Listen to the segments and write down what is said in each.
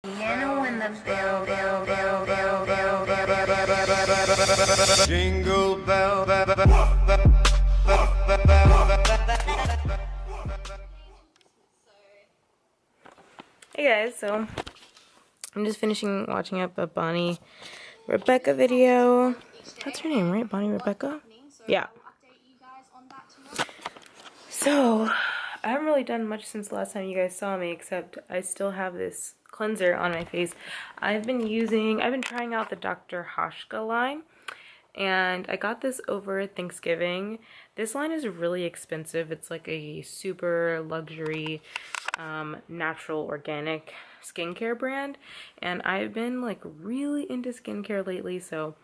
Piano in the building. Jingle bell. Hey guys, so I'm just finishing watching up a Bonnie Rebecca video. That's her name, right? Bonnie Rebecca? Yeah. So I haven't really done much since the last time you guys saw me, except I still have this cleanser on my face. I've been trying out the Dr. Hashka line, and I got this over Thanksgiving. This line is really expensive. It's like a super luxury natural organic skincare brand, and I've been like really into skincare lately, so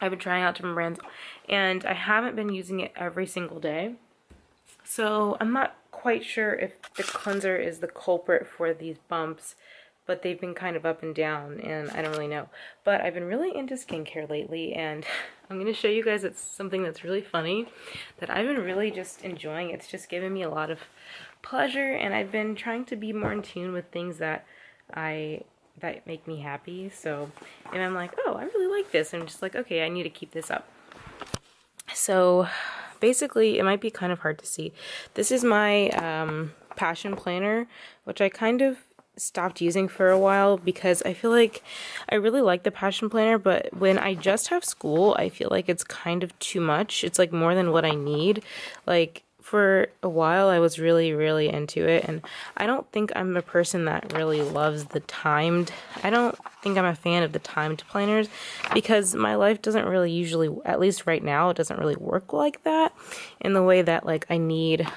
I've been trying out different brands, and I haven't been using it every single day, so I'm not quite sure if the cleanser is the culprit for these bumps, but they've been kind of up and down, and I don't really know. But I've been really into skincare lately, and I'm going to show you guys something that's really funny that I've been really just enjoying. It's just given me a lot of pleasure, and I've been trying to be more in tune with things that make me happy. So, and I'm like, oh, I really like this. I'm just like, okay, I need to keep this up. So basically, it might be kind of hard to see. This is my passion planner, which I kind of stopped using for a while because I feel like I really like the passion planner, but when I just have school, I feel like it's kind of too much. It's like more than what I need. Like for a while I was really into it, and I don't think I'm a person that really loves the timed. I don't think I'm a fan of the timed planners because my life doesn't really usually, at least right now, it doesn't really work like that in the way that like I need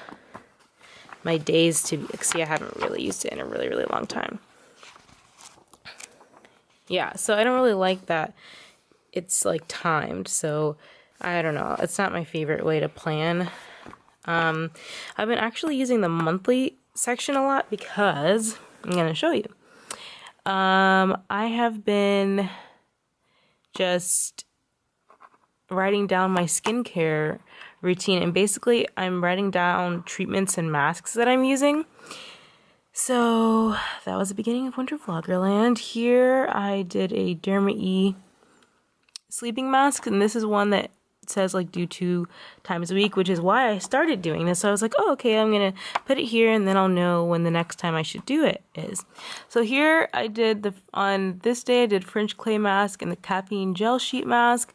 my days to see. I haven't really used it in a really long time. Yeah, so I don't really like that it's like timed, so I don't know, it's not my favorite way to plan. I've been actually using the monthly section a lot because I'm gonna show you. I have been just writing down my skincare routine, and basically I'm writing down treatments and masks that I'm using. So that was the beginning of Winter Vloggerland. Here I did a Derma E sleeping mask, and this is one that says like do 2 times a week, which is why I started doing this. So I was like, oh, okay, I'm gonna put it here and then I'll know when the next time I should do it is. So here I did on this day I did French clay mask and the caffeine gel sheet mask.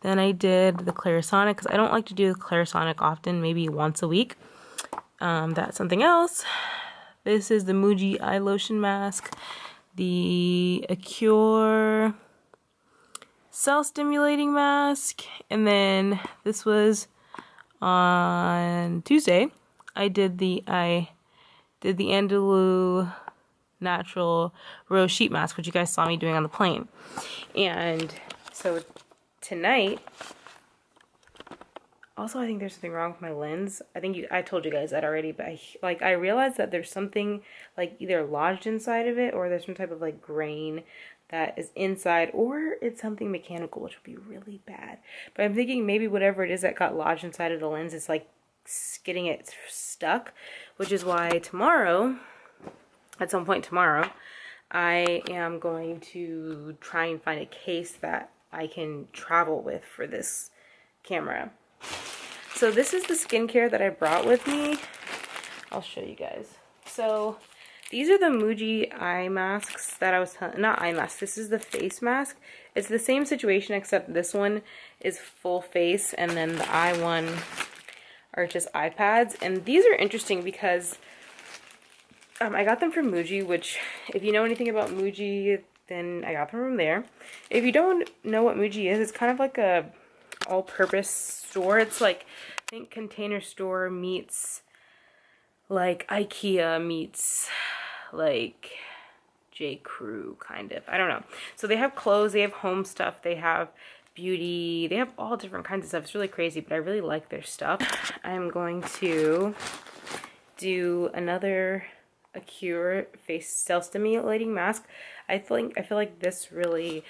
Then I did the Clarisonic, because I don't like to do the Clarisonic often, maybe once a week. That's something else. This is the Muji eye lotion mask, the Acure cell stimulating mask, and then this was on Tuesday. I did the Andalou natural rose sheet mask, which you guys saw me doing on the plane. And so tonight, also I think there's something wrong with my lens. I told you guys that already, but I realized that there's something like either lodged inside of it, or there's some type of like grain that is inside, or it's something mechanical, which would be really bad. But I'm thinking maybe whatever it is that got lodged inside of the lens is like getting it stuck, which is why tomorrow, at some point tomorrow, I am going to try and find a case that I can travel with for this camera. So this is the skincare that I brought with me. I'll show you guys. So these are the Muji eye masks that I was not eye mask. This is the face mask. It's the same situation, except this one is full face, and then the eye one are just eye pads. And these are interesting because I got them from Muji, which if you know anything about Muji, then I got them from there. If you don't know what Muji is, it's kind of like a all-purpose store. It's like, I think Container Store meets like IKEA meets like J. Crew, kind of. I don't know. So they have clothes, they have home stuff, they have beauty, they have all different kinds of stuff. It's really crazy, but I really like their stuff. I'm going to do another Acure face self-stimulating mask. I feel like this really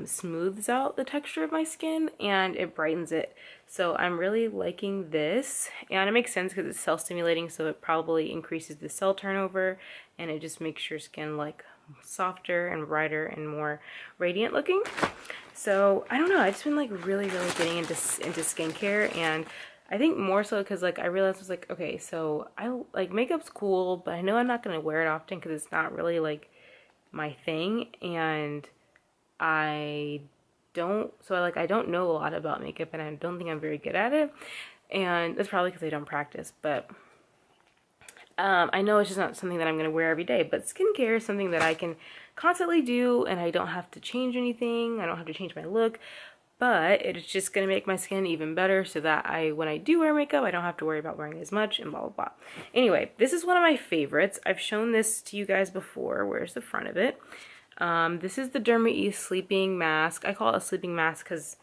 smooths out the texture of my skin and it brightens it. So I'm really liking this, and it makes sense because it's self-stimulating, so it probably increases the cell turnover and it just makes your skin like softer and brighter and more radiant looking. So I don't know, I've just been like really getting into skincare, and I think more so because like I realized I was like, okay, so I like makeup's cool, but I know I'm not gonna wear it often because it's not really like my thing, and I don't know a lot about makeup, and I don't think I'm very good at it, and that's probably because I don't practice. But I know it's just not something that I'm going to wear every day, but skincare is something that I can constantly do, and I don't have to change anything. I don't have to change my look, but it's just going to make my skin even better so that when I do wear makeup, I don't have to worry about wearing as much and blah, blah, blah. Anyway, this is one of my favorites. I've shown this to you guys before. Where's the front of it? This is the Derma E sleeping mask. I call it a sleeping mask because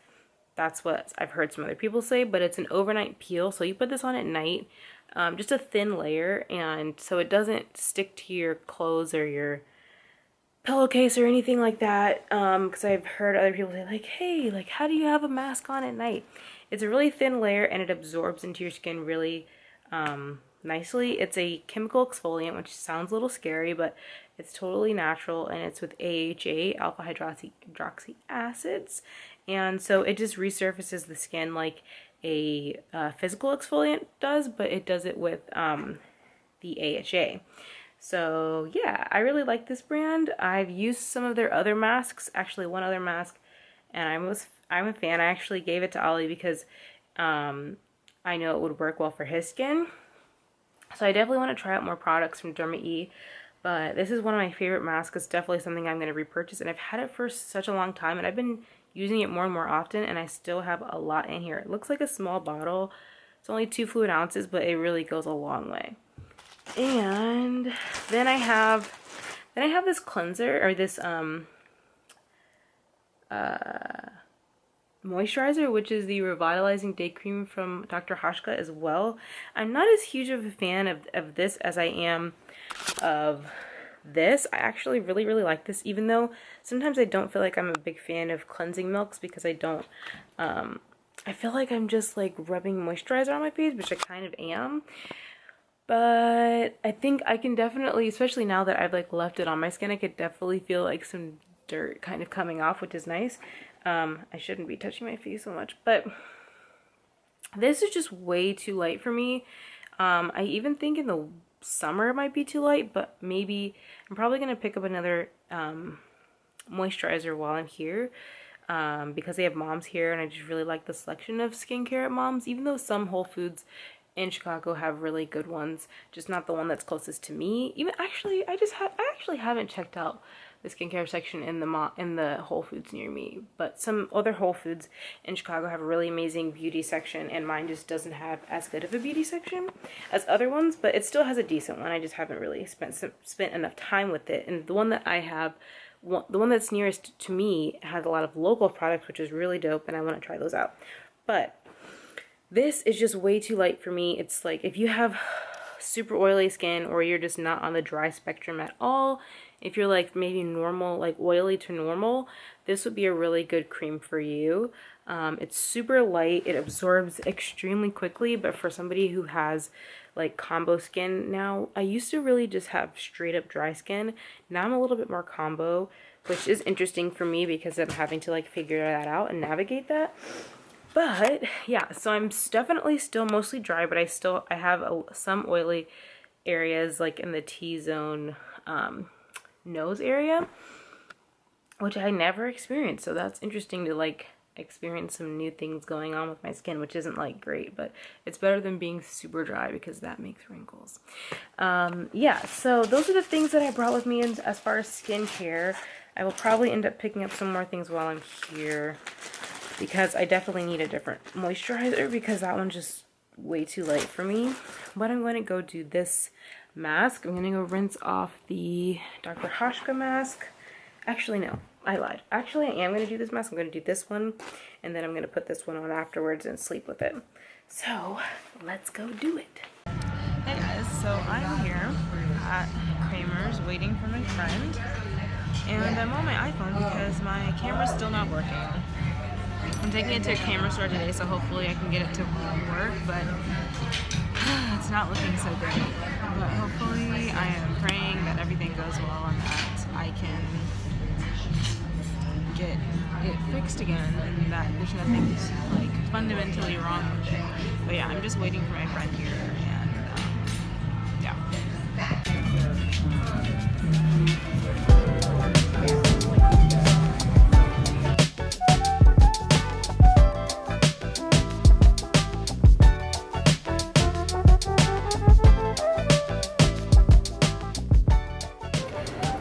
that's what I've heard some other people say, but it's an overnight peel. So you put this on at night, just a thin layer, and so it doesn't stick to your clothes or your pillowcase or anything like that, because I've heard other people say like, hey, like how do you have a mask on at night? It's a really thin layer and it absorbs into your skin really nicely. It's a chemical exfoliant, which sounds a little scary, but it's totally natural, and it's with AHA, alpha hydroxy acids, and so it just resurfaces the skin like a physical exfoliant does, but it does it with the AHA. So yeah, I really like this brand. I've used some of their other masks, actually one other mask, and I'm a fan. I actually gave it to Ollie because I know it would work well for his skin. So I definitely want to try out more products from Derma E, but this is one of my favorite masks. It's definitely something I'm going to repurchase, and I've had it for such a long time, and I've been using it more and more often, and I still have a lot in here. It looks like a small bottle. It's only 2 fluid ounces, but it really goes a long way. And then I have this cleanser, or this moisturizer, which is the Revitalizing Day Cream from Dr. Hashka as well. I'm not as huge of a fan of this as I am of this. I actually really like this, even though sometimes I don't feel like I'm a big fan of cleansing milks, because I don't I feel like I'm just like rubbing moisturizer on my face, which I kind of am. But I think I can definitely, especially now that I've like left it on my skin, I could definitely feel like some dirt kind of coming off, which is nice. I shouldn't be touching my face so much, but this is just way too light for me. I even think in the summer it might be too light, but maybe I'm probably going to pick up another moisturizer while I'm here, because they have Mom's here, and I just really like the selection of skincare at Mom's, even though some Whole Foods in Chicago have really good ones, just not the one that's closest to me. Even actually, I actually haven't checked out the skincare section in the Whole Foods near me, but some other Whole Foods in Chicago have a really amazing beauty section, and mine just doesn't have as good of a beauty section as other ones, but it still has a decent one. I just haven't really spent enough time with it, and the one that I have, the one that's nearest to me, has a lot of local products, which is really dope, and I want to try those out. But this is just way too light for me. It's like if you have super oily skin, or you're just not on the dry spectrum at all, if you're like maybe normal, like oily to normal, this would be a really good cream for you. It's super light, it absorbs extremely quickly, but for somebody who has like combo skin now, I used to really just have straight up dry skin. Now I'm a little bit more combo, which is interesting for me because I'm having to like figure that out and navigate that. But yeah, so I'm definitely still mostly dry, but I have some oily areas like in the T-zone nose area, which I never experienced. So that's interesting to like experience some new things going on with my skin, which isn't like great, but it's better than being super dry because that makes wrinkles. Yeah, so those are the things that I brought with me as far as skincare. I will probably end up picking up some more things while I'm here, because I definitely need a different moisturizer because that one's just way too light for me. But I'm going to go do this mask. I'm going to go rinse off the Dr. Hashka mask. Actually, no, I lied. Actually, I am going to do this mask. I'm going to do this one, and then I'm going to put this one on afterwards and sleep with it. So, let's go do it. Hey guys, so I'm here at Kramer's waiting for my friend, and I'm on my iPhone because my camera's still not working. I'm taking it to a camera store today, so hopefully I can get it to work, but it's not looking so great. hopefully I am praying that everything goes well and that I can get it fixed again and that there's nothing like fundamentally wrong with it. But yeah, I'm just waiting for my friend here and yeah.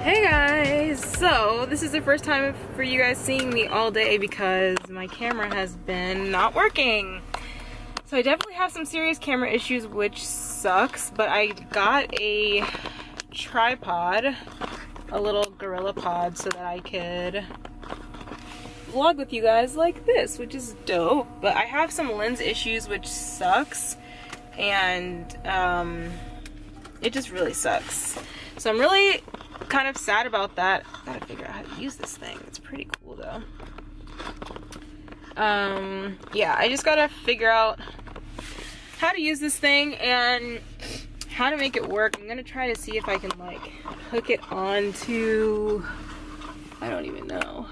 Hey guys, so this is the first time for you guys seeing me all day because my camera has been not working. So I definitely have some serious camera issues, which sucks, but I got a tripod, a little gorilla pod, so that I could vlog with you guys like this, which is dope. But I have some lens issues, which sucks, and it just really sucks. So I'm really kind of sad about that. Gotta figure out how to use this thing. It's pretty cool though. Yeah, I just gotta figure out how to use this thing and how to make it work. I'm gonna try to see if I can like hook it onto, I don't even know.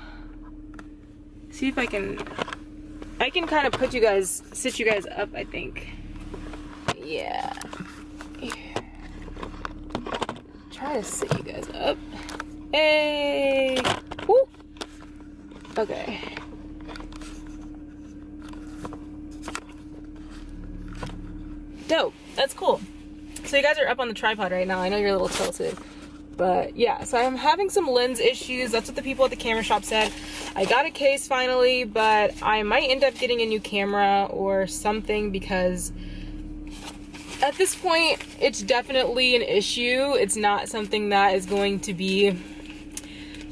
See if I can kind of put you guys, sit you guys up, I think. Yeah. Try to sit you guys up. Hey! Woo! Okay. Dope. That's cool. So you guys are up on the tripod right now. I know you're a little tilted. But yeah, so I'm having some lens issues. That's what the people at the camera shop said. I got a case finally, but I might end up getting a new camera or something because at this point, it's definitely an issue. It's not something that is going to be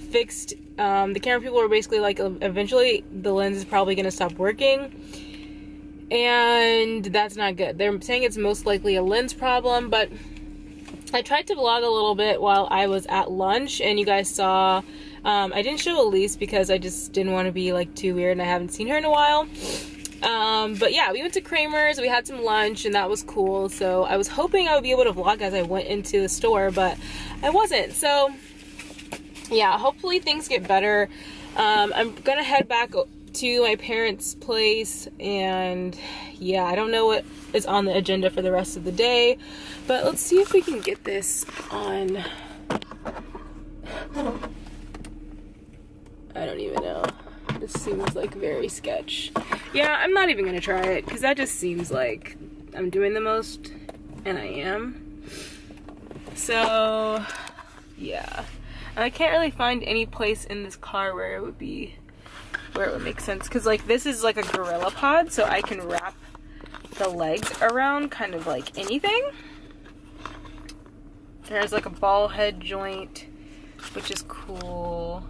fixed. The camera people are basically like, eventually the lens is probably going to stop working. And that's not good. They're saying it's most likely a lens problem, but I tried to vlog a little bit while I was at lunch, and you guys saw, I didn't show Elise because I just didn't want to be like too weird and I haven't seen her in a while. But yeah, we went to Kramer's, we had some lunch, and that was cool. So I was hoping I would be able to vlog as I went into the store, but I wasn't. So yeah, hopefully things get better. I'm gonna head back to my parents' place, and yeah, I don't know what is on the agenda for the rest of the day, but let's see if we can get this on. I don't even know. This seems like very sketch. Yeah, I'm not even gonna try it because that just seems like I'm doing the most, and I am. So yeah, I can't really find any place in this car where it would make sense, because like this is like a gorilla pod, so I can wrap the legs around kind of like anything. There's like a ball head joint, which is cool.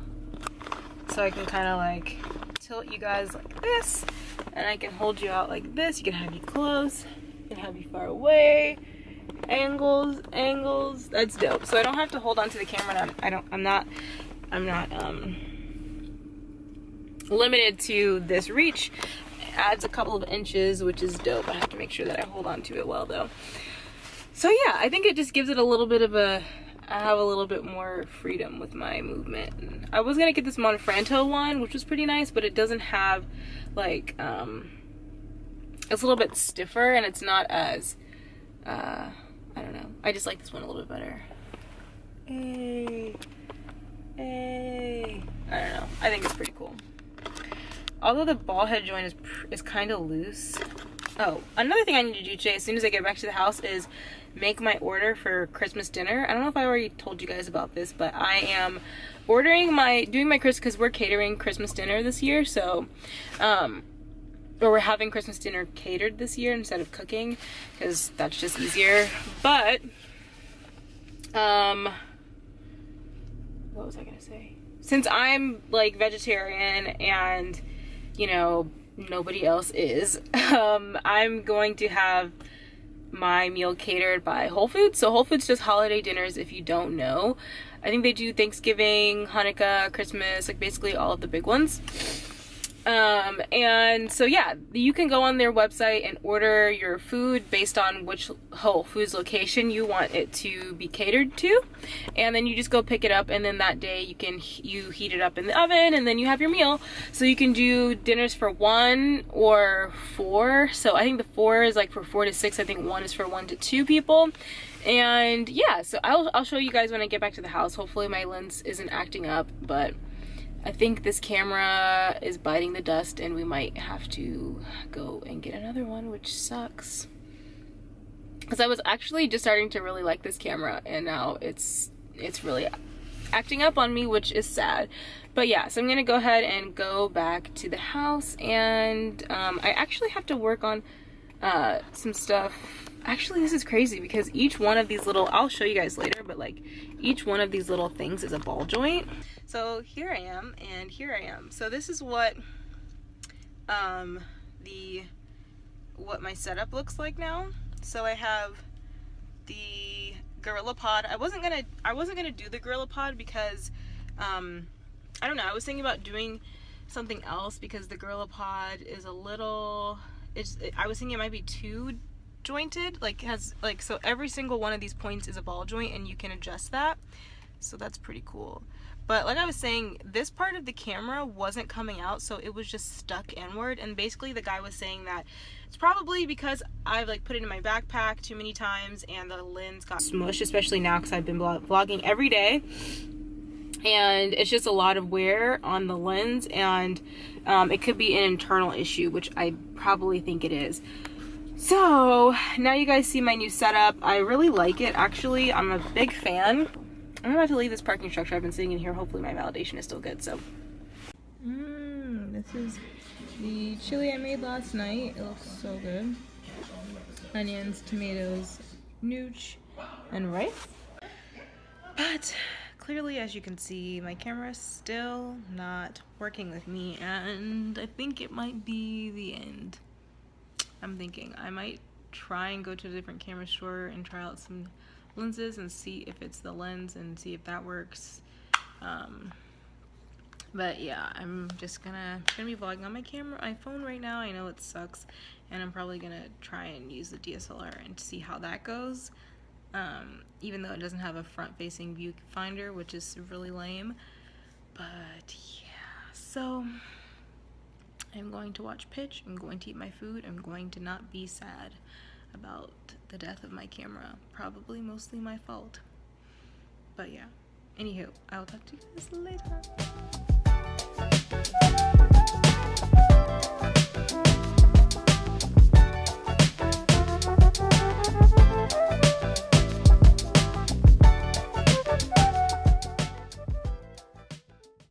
So I can kind of like tilt you guys like this, and I can hold you out like this. You can have you close, you can have you far away, angles. That's dope. So I don't have to hold onto the camera. I'm not limited to this reach. It adds a couple of inches, which is dope. I have to make sure that I hold on to it well though. So yeah, I think it just gives it a little bit of a, I have a little bit more freedom with my movement. And I was gonna get this Monfranto one, which was pretty nice, but it doesn't have like, it's a little bit stiffer and it's not as, I don't know. I just like this one a little bit better. Hey. I don't know. I think it's pretty cool. Although the ball head joint is kind of loose. Oh, another thing I need to do today as soon as I get back to the house is make my order for Christmas dinner. I don't know if I already told you guys about this, but I am doing my Christmas, because we're catering Christmas dinner this year, so or we're having Christmas dinner catered this year instead of cooking, because that's just easier. But what was I gonna say? Since I'm like vegetarian and you know nobody else is, I'm going to have my meal catered by Whole Foods. So Whole Foods does holiday dinners, if you don't know. I think they do Thanksgiving, Hanukkah, Christmas, like basically all of the big ones. And so yeah, you can go on their website and order your food based on which Whole Foods location you want it to be catered to, and then you just go pick it up, and then that day you heat it up in the oven, and then you have your meal. So you can do dinners for 1 or 4. So I think the 4 is like for 4 to 6. I think 1 is for 1 to 2 people. And yeah, so I'll show you guys when I get back to the house. Hopefully my lens isn't acting up, but I think this camera is biting the dust and we might have to go and get another one, which sucks. Because I was actually just starting to really like this camera, and now it's really acting up on me, which is sad. But yeah, so I'm gonna go ahead and go back to the house, and I actually have to work on some stuff. Actually, this is crazy because each one of these little, I'll show you guys later, but like each one of these little things is a ball joint. So here I am, and here I am. So this is what what my setup looks like now. So I have the Gorilla Pod. I wasn't gonna do the Gorilla Pod because I don't know, I was thinking about doing something else because the Gorilla Pod is a little, I was thinking it might be too jointed, like has like, so every single one of these points is a ball joint and you can adjust that, so that's pretty cool. But like I was saying, this part of the camera wasn't coming out, so it was just stuck inward, and basically the guy was saying that it's probably because I've like put it in my backpack too many times and the lens got smushed, especially now because I've been vlogging every day, and it's just a lot of wear on the lens, and it could be an internal issue, which I probably think it is. So now you guys see my new setup. I really like it, actually. I'm a big fan. I'm about to leave this parking structure. I've been sitting in here. Hopefully my validation is still good. So this is the chili I made last night. It looks so good. Onions, tomatoes, nooch, and rice. But clearly, as you can see, my camera is still not working with me, and I think it might be the end. I'm thinking I might try and go to a different camera store and try out some lenses and see if it's the lens and see if that works. But yeah, I'm just gonna be vlogging on my phone right now. I know it sucks, and I'm probably gonna try and use the DSLR and see how that goes. Even though it doesn't have a front-facing viewfinder, which is really lame. But yeah, so I'm going to watch Pitch, I'm going to eat my food, I'm going to not be sad about the death of my camera. Probably mostly my fault. But yeah, anywho, I will talk to you guys later.